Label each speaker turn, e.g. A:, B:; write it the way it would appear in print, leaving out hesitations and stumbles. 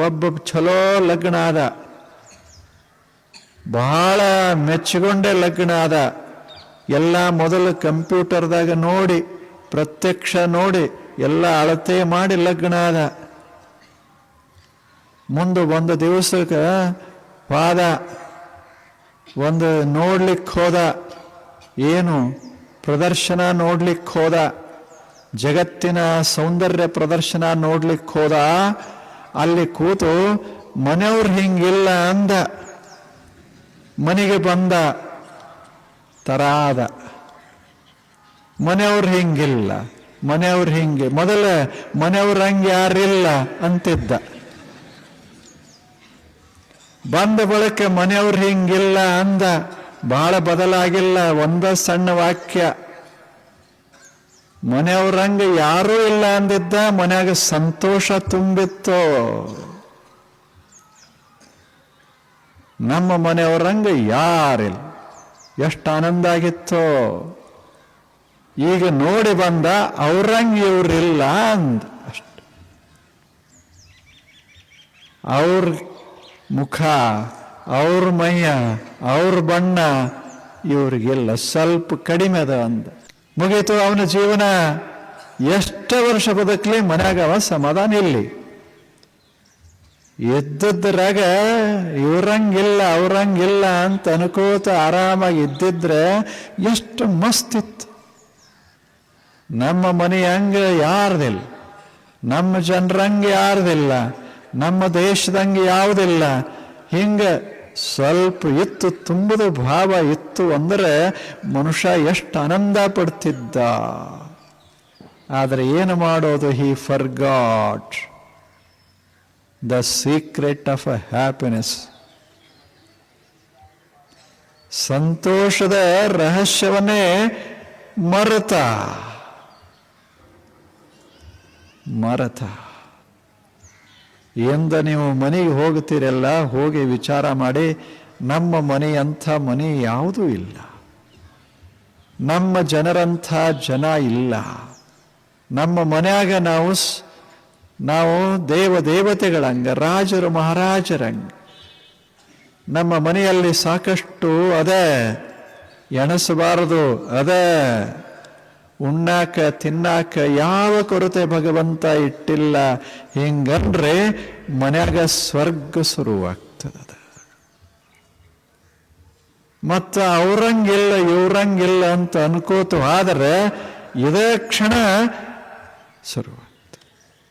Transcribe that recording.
A: ಒಬ್ಬ ಚಲೋ ಲಗ್ನ ಆದ, ಬಹಳ ಮೆಚ್ಚಿಕೊಂಡೆ ಲಗ್ನ ಆದ. ಎಲ್ಲ ಮೊದಲು ಕಂಪ್ಯೂಟರ್ದಾಗ ನೋಡಿ, ಪ್ರತ್ಯಕ್ಷ ನೋಡಿ, ಎಲ್ಲ ಅಳತೆ ಮಾಡಿ ಲಗ್ನ ಆದ. ಮುಂದೆ ಒಂದು ದಿವಸಕ್ಕೆ ಹೋದ, ಒಂದು ನೋಡ್ಲಿಕ್ಕೆ ಹೋದ, ಏನು ಪ್ರದರ್ಶನ ನೋಡ್ಲಿಕ್ಕೆ ಹೋದ, ಜಗತ್ತಿನ ಸೌಂದರ್ಯ ಪ್ರದರ್ಶನ ನೋಡ್ಲಿಕ್ಕೆ ಹೋದ. ಅಲ್ಲಿ ಕೂತು ಮನೆಯವ್ರು ಹಿಂಗಿಲ್ಲ ಅಂದ. ಮನೆಗೆ ಬಂದ, ತರಾದ, ಮನೆಯವ್ರು ಹಿಂಗಿಲ್ಲ, ಮನೆಯವ್ರು ಹಿಂಗೆ, ಮೊದಲ ಮನೆಯವ್ರ ಹಂಗೆ ಯಾರಿಲ್ಲ ಅಂತಿದ್ದ. ಬಂದ ಬಳಿಕ ಮನೆಯವ್ರು ಹಿಂಗಿಲ್ಲ ಅಂದ. ಬಹಳ ಬದಲಾಗಿಲ್ಲ, ಒಂದ ಸಣ್ಣ ವಾಕ್ಯ. ಮನೆಯವ್ರಂಗೆ ಯಾರೂ ಇಲ್ಲ ಅಂದಿದ್ದ. ಮನ್ಯಾಗ ಸಂತೋಷ ತುಂಬಿತ್ತು. ನಮ್ಮ ಮನೆಯವ್ರಂಗೆ ಯಾರಿಲ್ಲ, ಎಷ್ಟು ಆನಂದ ಆಗಿತ್ತು. ಈಗ ನೋಡಿ ಬಂದ, ಅವ್ರಂಗೆ ಇವ್ರಿಲ್ಲ ಅಂದ ಅಷ್ಟು. ಅವ್ರ ಮುಖ, ಅವ್ರ ಮೈಯ, ಅವ್ರ ಬಣ್ಣ ಇವ್ರಿಗಿಲ್ಲ, ಸ್ವಲ್ಪ ಕಡಿಮೆ ಅದ ಅಂದ. ಮುಗೀತು ಅವನ ಜೀವನ. ಎಷ್ಟು ವರ್ಷ ಬದುಕಲಿ ಮನ್ಯಾಗ ಅವ ಸಮಾಧಾನ ಇಲ್ಲಿ. ಇದ್ದದ್ರಾಗ ಇವ್ರಂಗಿಲ್ಲ ಅವ್ರಂಗಿಲ್ಲ ಅಂತ ಅನ್ಕೋತ ಆರಾಮಾಗಿ ಇದ್ದಿದ್ರೆ ಎಷ್ಟು ಮಸ್ತ್ ಇತ್ತು. ನಮ್ಮ ಮನೆ ಹಂಗ ಯಾರ್ದಿಲ್ಲ, ನಮ್ಮ ಜನರಂಗೆ ಯಾರ್ದಿಲ್ಲ, ನಮ್ಮ ದೇಶದಂಗೆ ಯಾವುದಿಲ್ಲ. ಹಿಂಗ ಸ್ವಲ್ಪ ಇತ್ತು, ತುಂಬದ ಭಾವ ಇತ್ತು ಅಂದ್ರೆ ಮನುಷ್ಯ ಎಷ್ಟು ಆನಂದ ಪಡ್ತಿದ್ದ. ಆದರೆ ಏನು ಮಾಡೋದು? He forgot the secret of a happiness. ಸಂತೋಷದ ರಹಸ್ಯವನ್ನೇ ಮರೆತ. ಎಂದ ನೀವು ಮನೆಗೆ ಹೋಗ್ತೀರಲ್ಲ, ಹೋಗಿ ವಿಚಾರ ಮಾಡಿ, ನಮ್ಮ ಮನೆ ಅಂಥ ಮನೆ ಯಾವುದೂ ಇಲ್ಲ, ನಮ್ಮ ಜನರಂಥ ಜನ ಇಲ್ಲ. ನಮ್ಮ ಮನ್ಯಾಗ ನಾವು ದೇವತೆಗಳಂಗ, ರಾಜರು ಮಹಾರಾಜರಂಗ. ನಮ್ಮ ಮನೆಯಲ್ಲಿ ಸಾಕಷ್ಟು ಅದೇ, ಎಣಸಬಾರದು ಅದೇ. ಉಣ್ಣಾಕ ತಿನ್ನಾಕ ಯಾವ ಕೊರತೆ ಭಗವಂತ ಇಟ್ಟಿಲ್ಲ. ಹಿಂಗಂದ್ರೆ ಮನ್ಯಾಗ ಸ್ವರ್ಗ ಶುರುವಾಗ್ತದ. ಮತ್ತ ಅವ್ರಂಗಿಲ್ಲ ಇವ್ರಂಗಿಲ್ಲ ಅಂತ ಅನ್ಕೋತು ಆದರೆ ಇದೇ ಕ್ಷಣ ಶುರು.